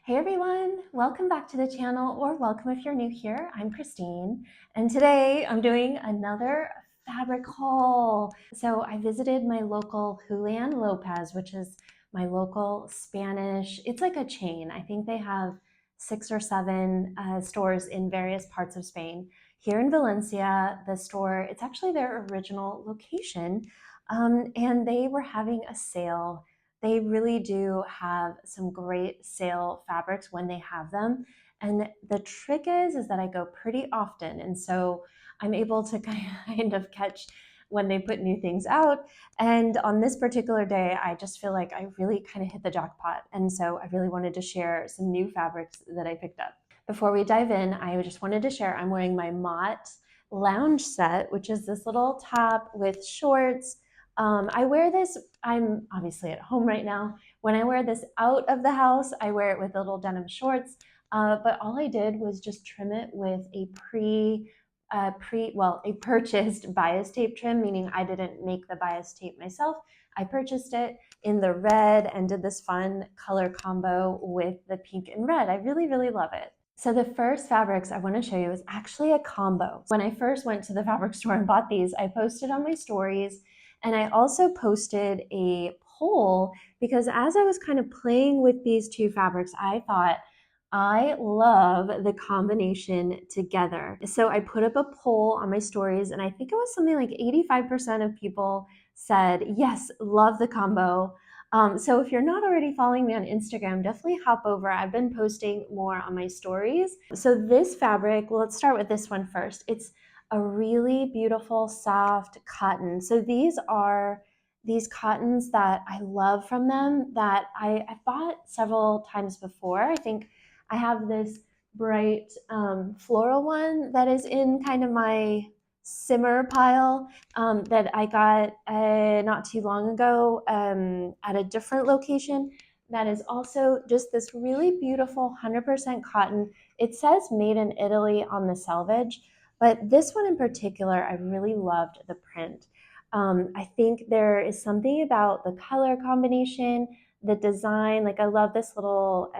Hey everyone, welcome back to the channel, or welcome if you're new here. I'm Christine, and today I'm doing another fabric haul. So I visited my local Julian Lopez, which is my local Spanish, it's like a chain. I think they have 6 or 7 stores in various parts of Spain. Here in Valencia, the store, it's actually their original location, and they were having a sale. They really do have some great sale fabrics when they have them. And the trick is that I go pretty often. And so I'm able to kind of catch when they put new things out. And on this particular day, I just feel like I really kind of hit the jackpot. And so I really wanted to share some new fabrics that I picked up. Before we dive in, I just wanted to share I'm wearing my Mott lounge set, which is this little top with shorts. I wear this, I'm obviously at home right now. When I wear this out of the house, I wear it with little denim shorts. But all I did was just trim it with a a purchased bias tape trim, meaning I didn't make the bias tape myself. I purchased it in the red and did this fun color combo with the pink and red. I really, really love it. So the first fabrics I want to show you is actually a combo. When I first went to the fabric store and bought these, I posted on my stories, and I also posted a poll because as I was kind of playing with these two fabrics, I thought, I love the combination together. So I put up a poll on my stories, and I think it was something like 85% of people said, yes, love the combo. So if you're not already following me on Instagram, definitely hop over. I've been posting more on my stories. So this fabric, well, let's start with this one first. It's a really beautiful, soft cotton. So these are these cottons that I love from them that I've bought several times before. I think I have this bright floral one that is in kind of my simmer pile that I got not too long ago at a different location. That is also just this really beautiful 100% cotton. It says made in Italy on the selvage, but this one in particular, I really loved the print. I think there is something about the color combination, the design. Like I love this little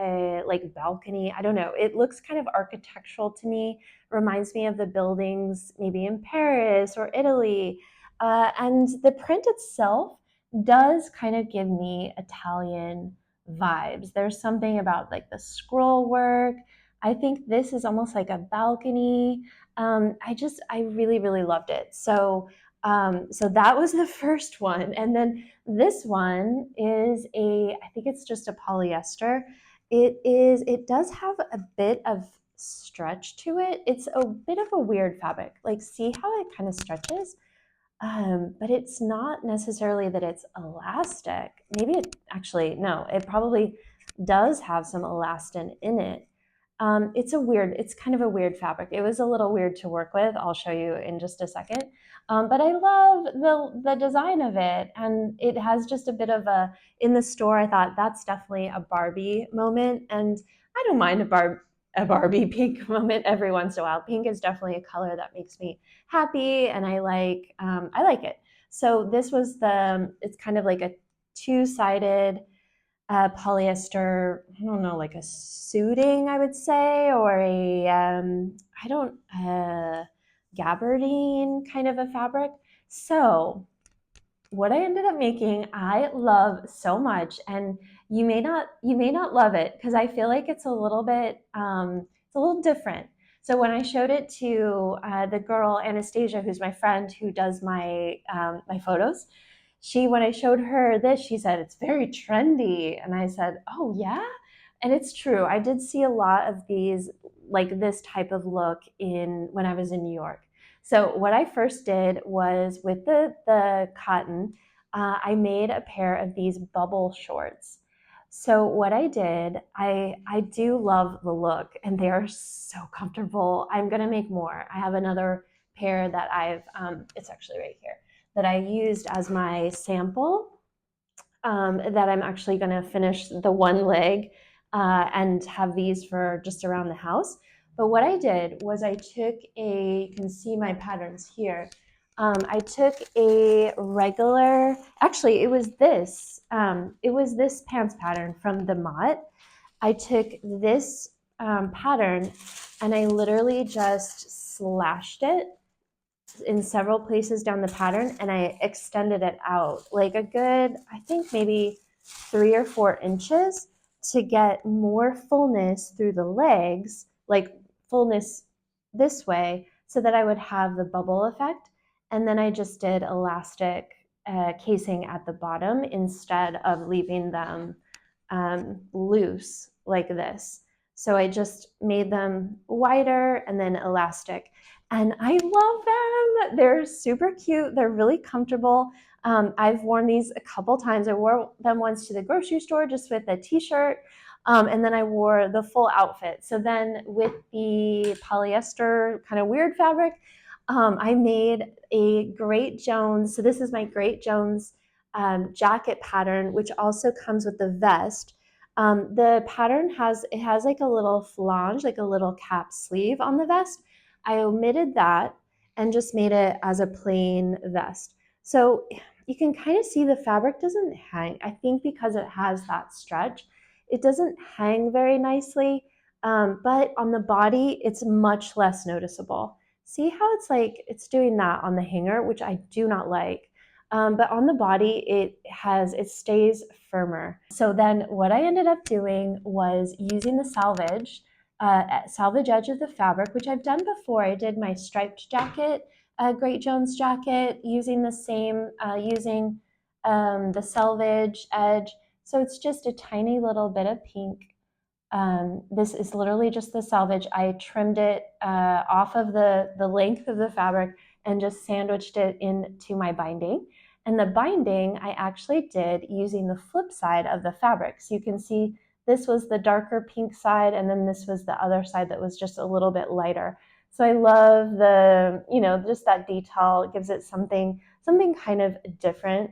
like balcony. I don't know. It looks kind of architectural to me. Reminds me of the buildings maybe in Paris or Italy. And the print itself does kind of give me Italian vibes. There's something about like the scroll work. I think this is almost like a balcony. I really, really loved it. So that was the first one. And then this one is I think it's just a polyester. It does have a bit of stretch to it. It's a bit of a weird fabric. Like, see how it kind of stretches? But it's not necessarily that it's elastic. Maybe it actually, no, it probably does have some elastin in it. It's kind of a weird fabric. It was a little weird to work with. I'll show you in just a second. But I love the design of it. And it has just a bit of in the store, I thought that's definitely a Barbie moment. And I don't mind a Barbie pink moment every once in a while. Pink is definitely a color that makes me happy, and I like it. So this was it's kind of like a two-sided polyester, I don't know, like a suiting, I would say, or I don't, gabardine kind of a fabric. So what I ended up making, I love so much, and you may not love it because I feel like it's a little bit, it's a little different. So when I showed it to the girl Anastasia, who's my friend who does my my photos, when I showed her this, she said it's very trendy, and I said, "Oh yeah," and it's true. I did see a lot of these, like this type of look when I was in New York. So what I first did was with the cotton, I made a pair of these bubble shorts. So what I did, I do love the look, and they are so comfortable. I'm gonna make more. I have another pair that it's actually right here, that I used as my sample, that I'm actually gonna finish the one leg and have these for just around the house. But what I did was I took you can see my patterns here. I took a regular, actually it was this pants pattern from the Mott. I took this pattern and I literally just slashed it in several places down the pattern, and I extended it out like a good, I think maybe 3 or 4 inches to get more fullness through the legs, like fullness this way, so that I would have the bubble effect. And then I just did elastic casing at the bottom instead of leaving them loose like this. So I just made them wider and then elastic. And I love them. They're super cute. They're really comfortable. I've worn these a couple times. I wore them once to the grocery store just with a t-shirt. And then I wore the full outfit. So then with the polyester kind of weird fabric, I made a Great Jones. So this is my Great Jones jacket pattern, which also comes with the vest. The pattern has like a little flange, like a little cap sleeve on the vest. I omitted that and just made it as a plain vest. So you can kind of see the fabric doesn't hang. I think because it has that stretch, it doesn't hang very nicely, but on the body, it's much less noticeable. See how it's like it's doing that on the hanger, which I do not like. But on the body, it stays firmer. So then what I ended up doing was using the salvage edge of the fabric, which I've done before. I did my striped jacket, Great Jones jacket, using the same, using the salvage edge. So it's just a tiny little bit of pink. This is literally just the salvage. I trimmed it off of the length of the fabric and just sandwiched it into my binding. And the binding I actually did using the flip side of the fabric. So you can see this was the darker pink side, and then this was the other side that was just a little bit lighter. So I love the, just that detail. It gives it something kind of different.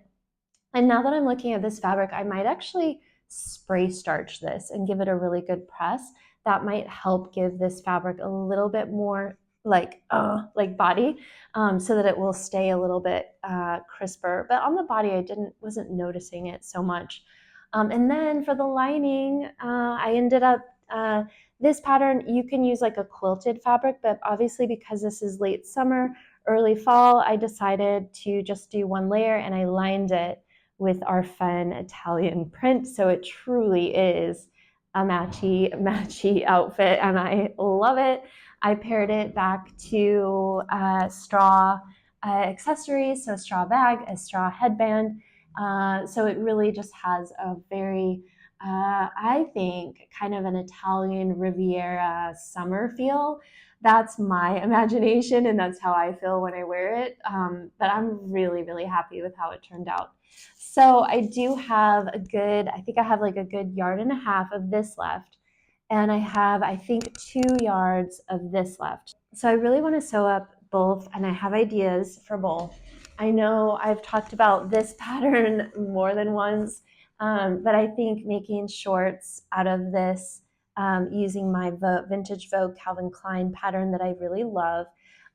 And now that I'm looking at this fabric, I might actually spray starch this and give it a really good press. That might help give this fabric a little bit more like body, so that it will stay a little bit crisper. But on the body, I wasn't noticing it so much. And then for the lining, I ended up, this pattern, you can use like a quilted fabric, but obviously because this is late summer, early fall, I decided to just do one layer and I lined it with our fun Italian print. So it truly is a matchy outfit, and I love it. I paired it back to straw accessories, so a straw bag, a straw headband. So it really just has a very, I think, kind of an Italian Riviera summer feel. That's my imagination, and that's how I feel when I wear it. But I'm really, really happy with how it turned out. So I do have I think I have like a good 1.5 yards of this left. And I have, I think, 2 yards of this left. So I really want to sew up both, and I have ideas for both. I know I've talked about this pattern more than once, but I think making shorts out of this, using my Vintage Vogue Calvin Klein pattern that I really love,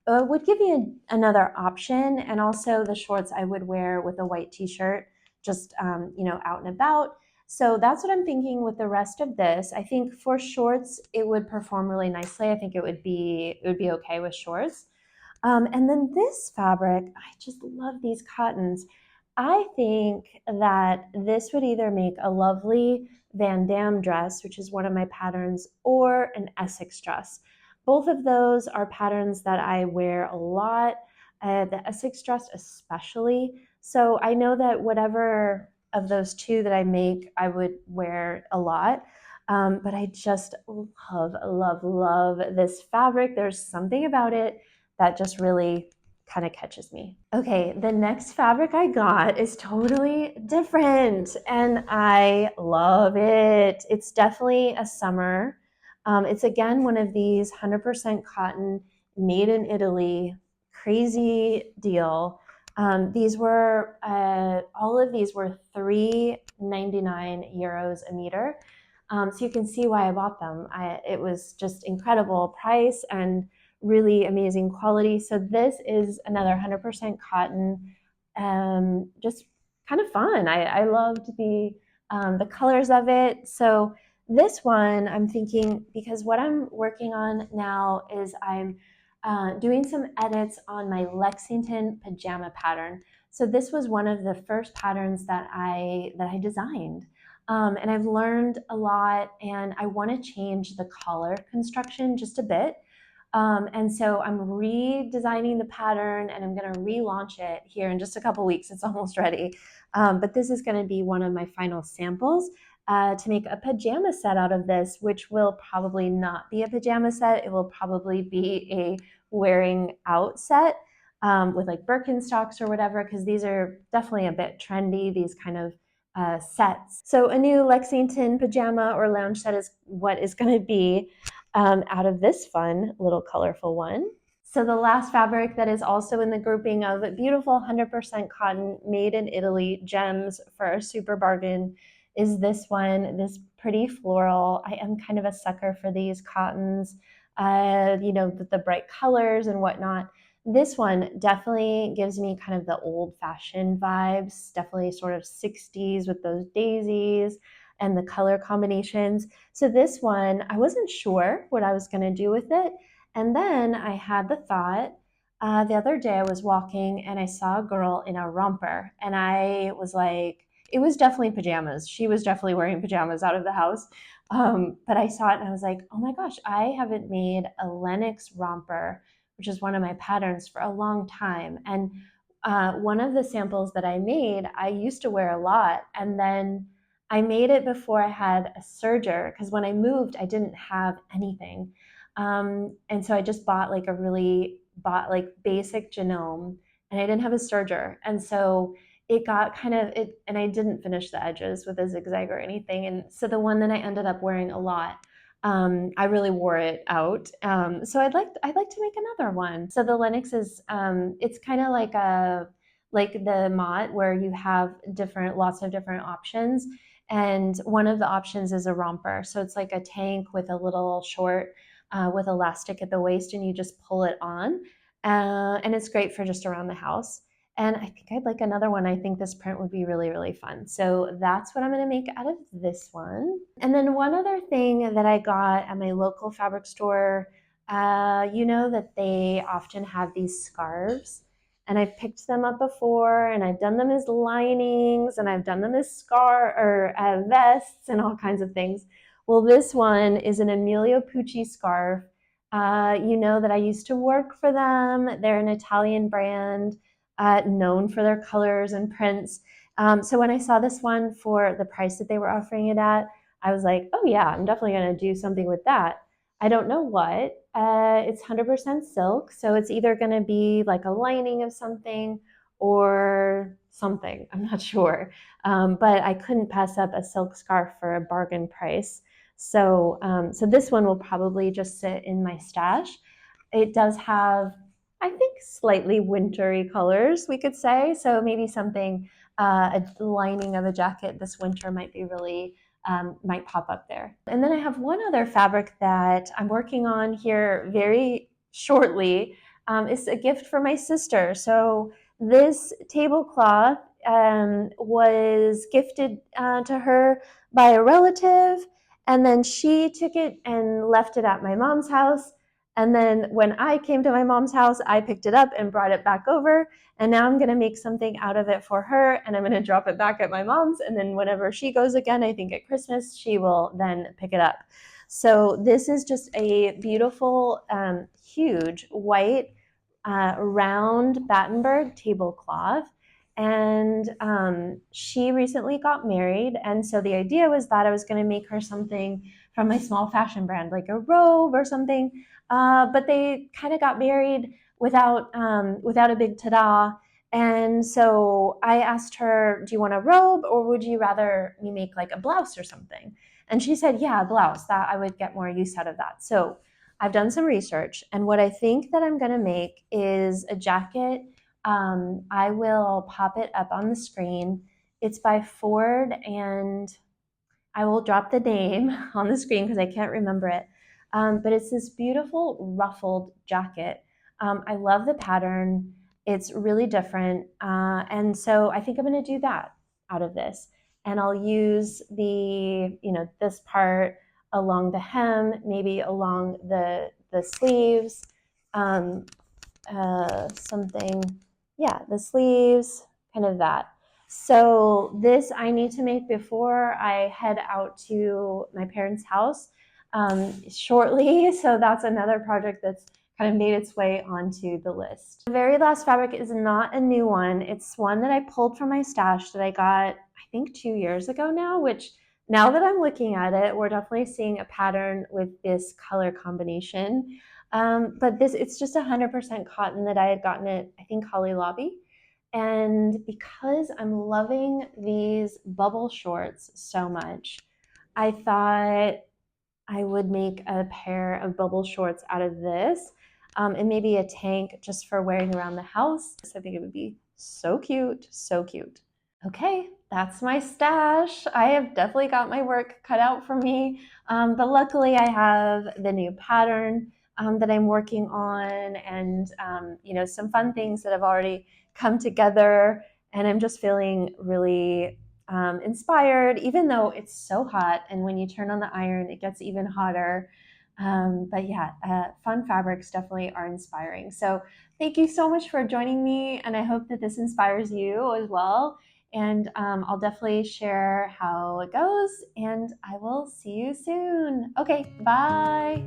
would give me another option. And also the shorts I would wear with a white t-shirt, just out and about. So that's what I'm thinking with the rest of this. I think for shorts, it would perform really nicely. I think it would be okay with shorts. And then this fabric, I just love these cottons. I think that this would either make a lovely Van Dam dress, which is one of my patterns, or an Essex dress. Both of those are patterns that I wear a lot, the Essex dress especially. So I know that whatever of those two that I make, I would wear a lot. But I just love this fabric. There's something about it that just really kind of catches me. Okay, the next fabric I got is totally different and I love it. It's definitely a summer. It's again one of these 100% cotton, made in Italy, crazy deal. These were, all of these were €3.99 a meter. So you can see why I bought them. It was just incredible price and really amazing quality. So this is another 100% cotton, just kind of fun. I loved the colors of it. So this one I'm thinking, because what I'm working on now is I'm doing some edits on my Lexington pajama pattern. So this was one of the first patterns that I designed. And I've learned a lot, and I want to change the collar construction just a bit. And so I'm redesigning the pattern, and I'm going to relaunch it here in just a couple weeks. It's almost ready. But this is going to be one of my final samples to make a pajama set out of this, which will probably not be a pajama set. It will probably be a wearing out set with like Birkenstocks or whatever, because these are definitely a bit trendy, these kind of sets. So a new Lexington pajama or lounge set is what is going to be out of this fun little colorful one. So the last fabric that is also in the grouping of beautiful 100% cotton made in Italy gems for a super bargain is this one, this pretty floral. I am kind of a sucker for these cottons, you know, the bright colors and whatnot. This one definitely gives me kind of the old-fashioned vibes, definitely sort of 60s with those daisies and the color combinations. So this one, I wasn't sure what I was going to do with it. And then I had the thought, the other day I was walking and I saw a girl in a romper, and I was like, it was definitely pajamas. She was definitely wearing pajamas out of the house. But I saw it and I was like, oh my gosh, I haven't made a Lennox romper, which is one of my patterns, for a long time. And one of the samples that I made, I used to wear a lot. And then I made it before I had a serger, because when I moved, I didn't have anything. And so I just bought like basic genome, and I didn't have a serger. And so it got kind of it, and I didn't finish the edges with a zigzag or anything. And so the one that I ended up wearing a lot, I really wore it out. So I'd like to make another one. So the Lennox is it's kind of like the Mott, where you have lots of different options. And one of the options is a romper. So it's like a tank with a little short with elastic at the waist, and you just pull it on. And it's great for just around the house. And I think I'd like another one. I think this print would be really, really fun. So that's what I'm going to make out of this one. And then one other thing that I got at my local fabric store, you know that they often have these scarves. And I've picked them up before, and I've done them as linings, and I've done them as vests and all kinds of things. Well, this one is an Emilio Pucci scarf. You know that I used to work for them. They're an Italian brand known for their colors and prints. So when I saw this one for the price that they were offering it at, I was like, oh yeah, I'm definitely going to do something with that. I don't know what. It's 100% silk, so it's either going to be like a lining of something or something. I'm not sure. But I couldn't pass up a silk scarf for a bargain price. So, so this one will probably just sit in my stash. It does have, I think, slightly wintry colors, we could say. So maybe something, a lining of a jacket this winter might be really, might pop up there. And then I have one other fabric that I'm working on here very shortly. It's a gift for my sister. So this tablecloth was gifted to her by a relative, and then she took it and left it at my mom's house. And then when I came to my mom's house, I picked it up and brought it back over. And now I'm going to make something out of it for her, and I'm going to drop it back at my mom's. And then whenever she goes again, I think at Christmas, she will then pick it up. So this is just a beautiful, huge white, round Battenberg tablecloth. And she recently got married. And so the idea was that I was going to make her something from my small fashion brand, like a robe or something. But they kind of got married without a big ta-da. And so I asked her, do you want a robe, or would you rather me make like a blouse or something? And she said, yeah, a blouse, that I would get more use out of that. So I've done some research, and what I think that I'm going to make is a jacket. I will pop it up on the screen. It's by Ford, and I will drop the name on the screen because I can't remember it. But it's this beautiful ruffled jacket. I love the pattern. It's really different. And so I think I'm going to do that out of this. and I'll use the, this part along the hem, maybe along the sleeves, something, yeah, the sleeves, kind of that. So this I need to make before I head out to my parents' house shortly. So that's another project that's kind of made its way onto the list. The very last fabric is not a new one. It's one that I pulled from my stash that I got, I think 2 years ago now, which now that I'm looking at it, we're definitely seeing a pattern with this color combination. But it's just 100% cotton that I had gotten at, I think, Holly Lobby. And because I'm loving these bubble shorts so much, I thought I would make a pair of bubble shorts out of this, and maybe a tank just for wearing around the house. So I think it would be so cute, so cute. Okay, that's my stash. I have definitely got my work cut out for me, but luckily I have the new pattern that I'm working on, and some fun things that have already come together, and I'm just feeling really inspired, even though it's so hot, and when you turn on the iron it gets even hotter. But yeah, fun fabrics definitely are inspiring. So thank you so much for joining me, and I hope that this inspires you as well. And I'll definitely share how it goes, and I will see you soon. Okay, bye.